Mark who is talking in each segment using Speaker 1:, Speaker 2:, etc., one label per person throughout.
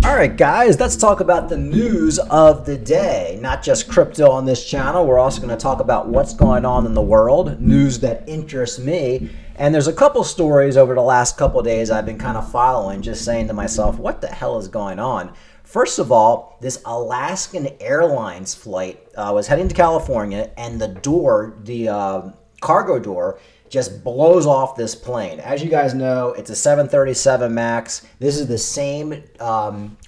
Speaker 1: All right, guys, let's talk about the news of the day. Not just crypto on this channel. We're also going to talk about what's going on in the world, news that interests me. And there's a couple stories over the last couple of days I've been kind of following, just saying to myself, what the hell is going on? First of all, this Alaskan Airlines flight was heading to California, and the cargo door, just blows off this plane. As you guys know, it's a 737 MAX. This is the same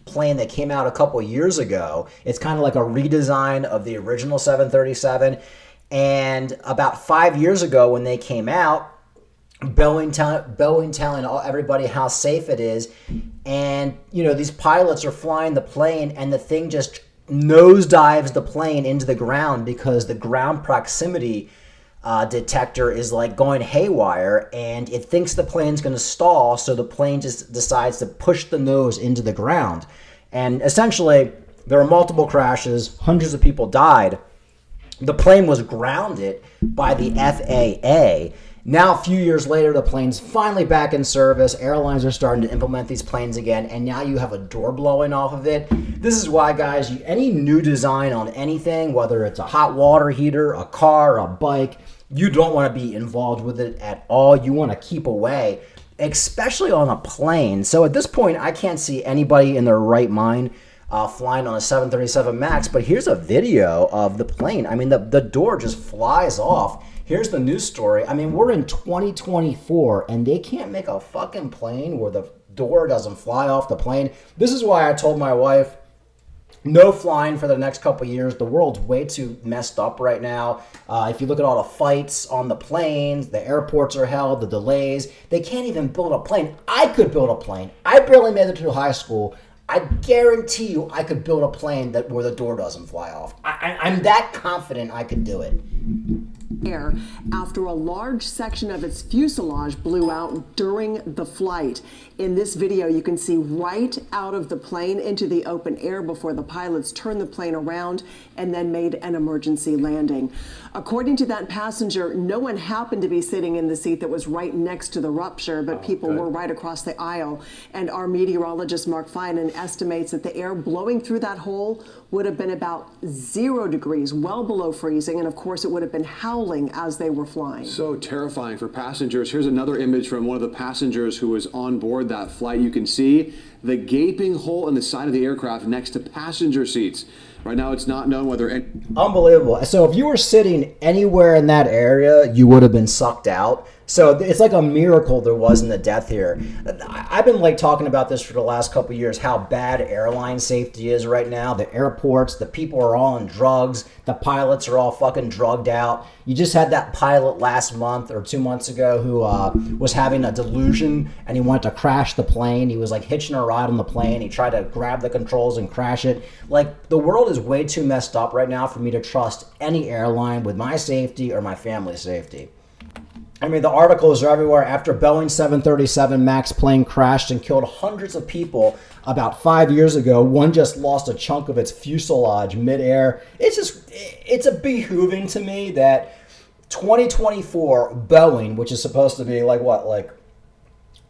Speaker 1: plane that came out a couple years ago. It's kind of like a redesign of the original 737. And about 5 years ago when they came out, Boeing telling everybody how safe it is. And, these pilots are flying the plane and the thing just nosedives the plane into the ground because the ground proximity detector is like going haywire, and it thinks the plane's going to stall, so the plane just decides to push the nose into the ground. And essentially, there were multiple crashes, hundreds of people died. The plane was grounded by the FAA. Now, a few years later, the plane's finally back in service. Airlines are starting to implement these planes again, and now you have a door blowing off of it. This is why, guys, any new design on anything, whether it's a hot water heater, a car, a bike, you don't want to be involved with it at all. You want to keep away, especially on a plane. So at this point, I can't see anybody in their right mind flying on a 737 MAX, but here's a video of the plane. I mean, the door just flies off. Here's the news story. I mean, we're in 2024, and they can't make a fucking plane where the door doesn't fly off the plane. This is why I told my wife, no flying for the next couple of years. The world's way too messed up right now. If you look at all the fights on the planes, the airports are held, the delays. They can't even build a plane. I could build a plane. I barely made it to high school. I guarantee you I could build a plane where the door doesn't fly off. I'm that confident I could do it.
Speaker 2: Air after a large section of its fuselage blew out during the flight. In this video, you can see right out of the plane into the open air before the pilots turned the plane around and then made an emergency landing. According to that passenger, no one happened to be sitting in the seat that was right next to the rupture, but people were right across the aisle. And our meteorologist, Mark Finan, estimates that the air blowing through that hole would have been about 0 degrees, well below freezing. And of course, it would have been howling as they were flying.
Speaker 3: So terrifying for passengers. Here's another image from one of the passengers who was on board that flight. You can see the gaping hole in the side of the aircraft next to passenger seats. Right now, it's not known whether...
Speaker 1: Unbelievable. So if you were sitting anywhere in that area, you would have been sucked out. So it's like a miracle there wasn't a death here. I've been talking about this for the last couple of years, how bad airline safety is right now. The airports, the people are all on drugs. The pilots are all fucking drugged out. You just had that pilot last month or 2 months ago who was having a delusion and he wanted to crash the plane. He was hitching a ride on the plane. He tried to grab the controls and crash it. The world is way too messed up right now for me to trust any airline with my safety or my family's safety. I mean, the articles are everywhere. After Boeing 737 MAX plane crashed and killed hundreds of people about 5 years ago, one just lost a chunk of its fuselage midair. It's a behooving to me that 2024 Boeing, which is supposed to be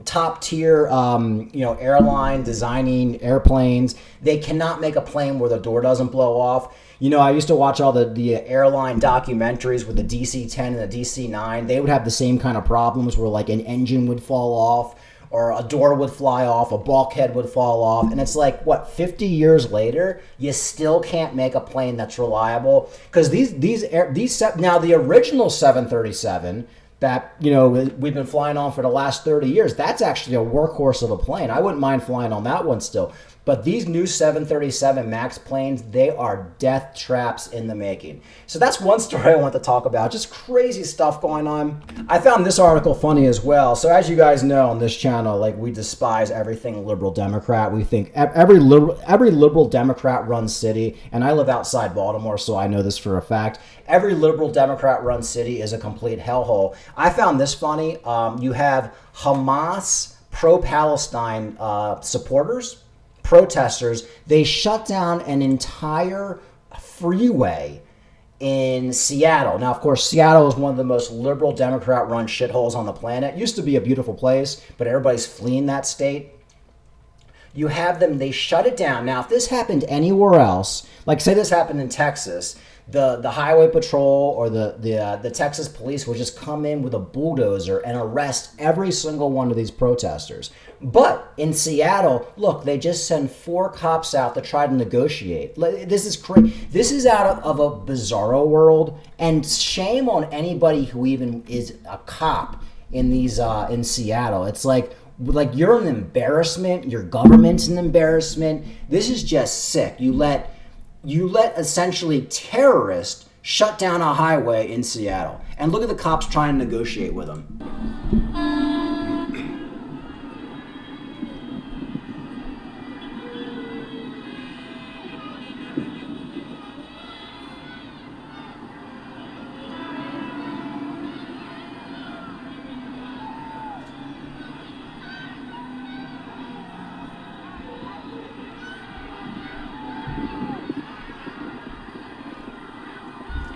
Speaker 1: top tier, airline designing airplanes, they cannot make a plane where the door doesn't blow off. I used to watch all the airline documentaries with the DC-10 and the DC-9. They would have the same kind of problems where an engine would fall off or a door would fly off, a bulkhead would fall off. And it's 50 years later, you still can't make a plane that's reliable. Because now the original 737 that, we've been flying on for the last 30 years, that's actually a workhorse of a plane. I wouldn't mind flying on that one still. But these new 737 MAX planes, they are death traps in the making. So that's one story I want to talk about. Just crazy stuff going on. I found this article funny as well. So as you guys know on this channel, we despise everything liberal Democrat. We think every liberal Democrat run city, and I live outside Baltimore, so I know this for a fact. Every liberal Democrat run city is a complete hellhole. I found this funny. You have Hamas pro-Palestine supporters, protesters. They shut down an entire freeway in Seattle. Now, of course, Seattle is one of the most liberal Democrat-run shitholes on the planet. It used to be a beautiful place, but everybody's fleeing that state. You have them, they shut it down. Now, if this happened anywhere else, like say this happened in Texas, the highway patrol or the Texas police would just come in with a bulldozer and arrest every single one of these protesters. But in Seattle, look, they just send 4 cops out to try to negotiate. This is crazy. This is out of a bizarro world, and shame on anybody who even is a cop in these in Seattle. It's like you're an embarrassment. Your government's an embarrassment. This is just sick. You let essentially terrorists shut down a highway in Seattle. And look at the cops trying to negotiate with them.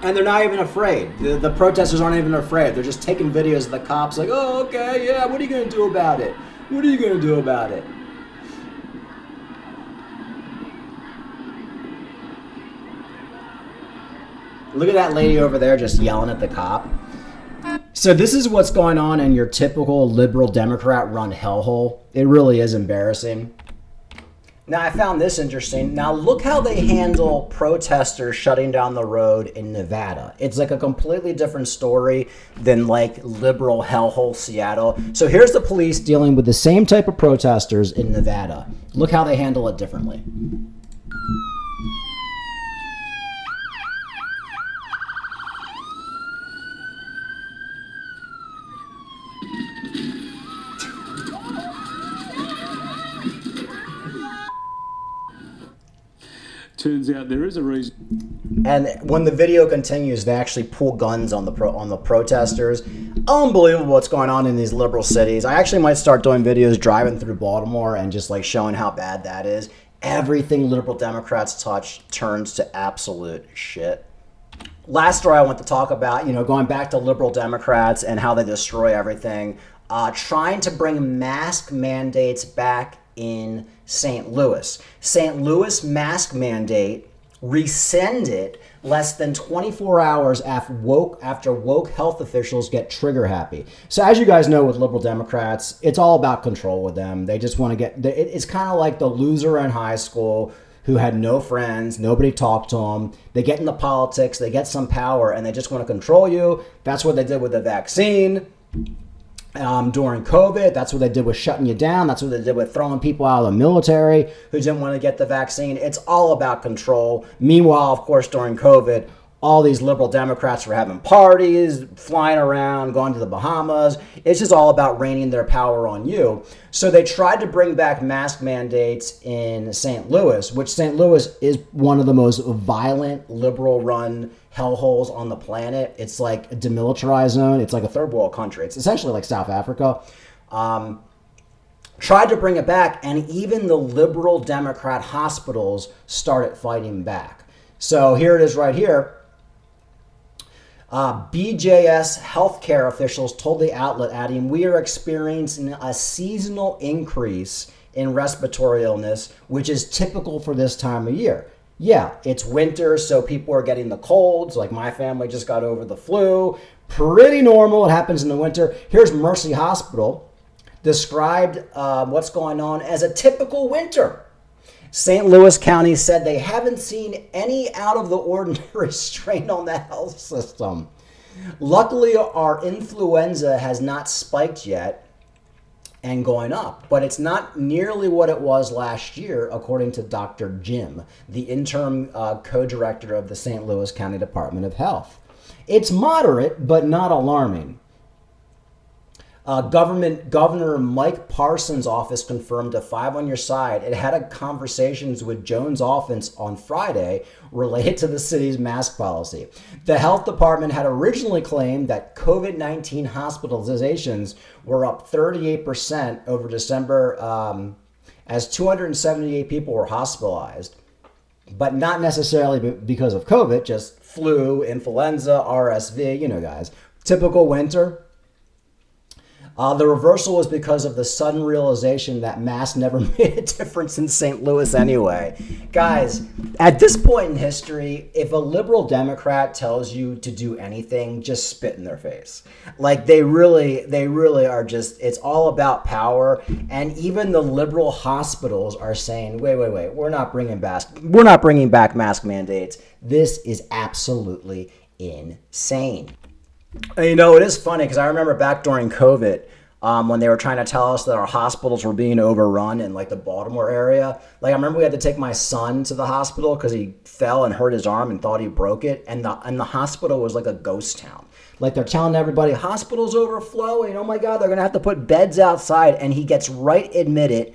Speaker 1: And they're not even afraid. The protesters aren't even afraid. They're just taking videos of the cops like, oh, okay, yeah, what are you going to do about it? What are you going to do about it? Look at that lady over there just yelling at the cop. So this is what's going on in your typical liberal Democrat-run hellhole. It really is embarrassing. Now, I found this interesting. Now, look how they handle protesters shutting down the road in Nevada. It's like a completely different story than like liberal hellhole Seattle. So here's the police dealing with the same type of protesters in Nevada. Look how they handle it differently.
Speaker 4: Turns out there is a reason.
Speaker 1: And when the video continues, they actually pull guns on the protesters. Unbelievable what's going on in these liberal cities. I actually might start doing videos driving through Baltimore and just like showing how bad that is. Everything liberal Democrats touch turns to absolute shit. Last story I want to talk about, going back to liberal Democrats and how they destroy everything, trying to bring mask mandates back in St. Louis. St. Louis mask mandate rescinded less than 24 hours after woke health officials get trigger happy. So as you guys know with liberal Democrats, it's all about control with them. They just want to it's kind of like the loser in high school who had no friends, nobody talked to them. They get into politics, they get some power, and they just want to control you. That's what they did with the vaccine. During COVID, that's what they did with shutting you down. That's what they did with throwing people out of the military who didn't want to get the vaccine. It's all about control. Meanwhile, of course, during COVID, all these liberal Democrats were having parties, flying around, going to the Bahamas. It's just all about raining their power on you. So they tried to bring back mask mandates in St. Louis, which St. Louis is one of the most violent liberal-run hellholes on the planet. It's like a demilitarized zone. It's like a third world country. It's essentially like South Africa. Tried to bring it back, and even the liberal Democrat hospitals started fighting back. So here it is right here. BJS healthcare officials told the outlet, adding, "We are experiencing a seasonal increase in respiratory illness, which is typical for this time of year." Yeah, it's winter, so people are getting the colds. Like my family just got over the flu. Pretty normal. It happens in the winter. Here's Mercy Hospital described what's going on as a typical winter. St. Louis County said they haven't seen any out of the ordinary strain on the health system. Luckily, our influenza has not spiked yet and going up, but it's not nearly what it was last year, according to Dr. Jim, the interim co-director of the St. Louis County Department of Health. It's moderate, but not alarming. Governor Mike Parsons' office confirmed a 5 on your side. It had conversations with Jones' office on Friday related to the city's mask policy. The health department had originally claimed that COVID-19 hospitalizations were up 38% over December as 278 people were hospitalized, but not necessarily because of COVID, just flu, influenza, RSV, guys. Typical winter. The reversal was because of the sudden realization that masks never made a difference in St. Louis anyway. Guys, at this point in history, if a liberal Democrat tells you to do anything, just spit in their face. Like they really are just, it's all about power. And even the liberal hospitals are saying, wait, we're not bringing back mask mandates. This is absolutely insane. And, you know, it is funny because I remember back during COVID, when they were trying to tell us that our hospitals were being overrun in like the Baltimore area. Like I remember we had to take my son to the hospital because he fell and hurt his arm and thought he broke it. And the hospital was like a ghost town. Like they're telling everybody hospitals overflowing. Oh my God, they're going to have to put beds outside. And he gets right admitted.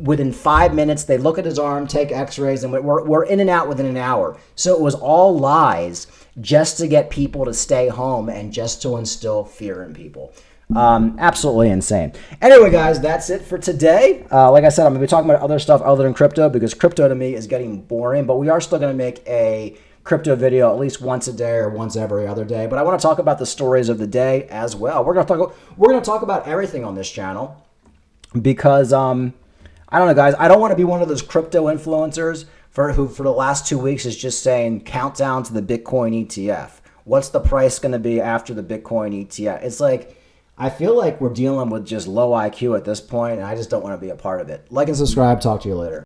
Speaker 1: Within 5 minutes, they look at his arm, take x-rays, and we're in and out within an hour. So it was all lies just to get people to stay home and just to instill fear in people. Absolutely insane. Anyway, guys, that's it for today. Like I said, I'm going to be talking about other stuff other than crypto because crypto to me is getting boring, but we are still going to make a crypto video at least once a day or once every other day. But I want to talk about the stories of the day as well. We're going to talk about everything on this channel because I don't know, guys. I don't want to be one of those crypto influencers who for the last 2 weeks is just saying countdown to the Bitcoin ETF. What's the price going to be after the Bitcoin ETF? It's like, I feel like we're dealing with just low IQ at this point, and I just don't want to be a part of it. Like and subscribe. Talk to you later.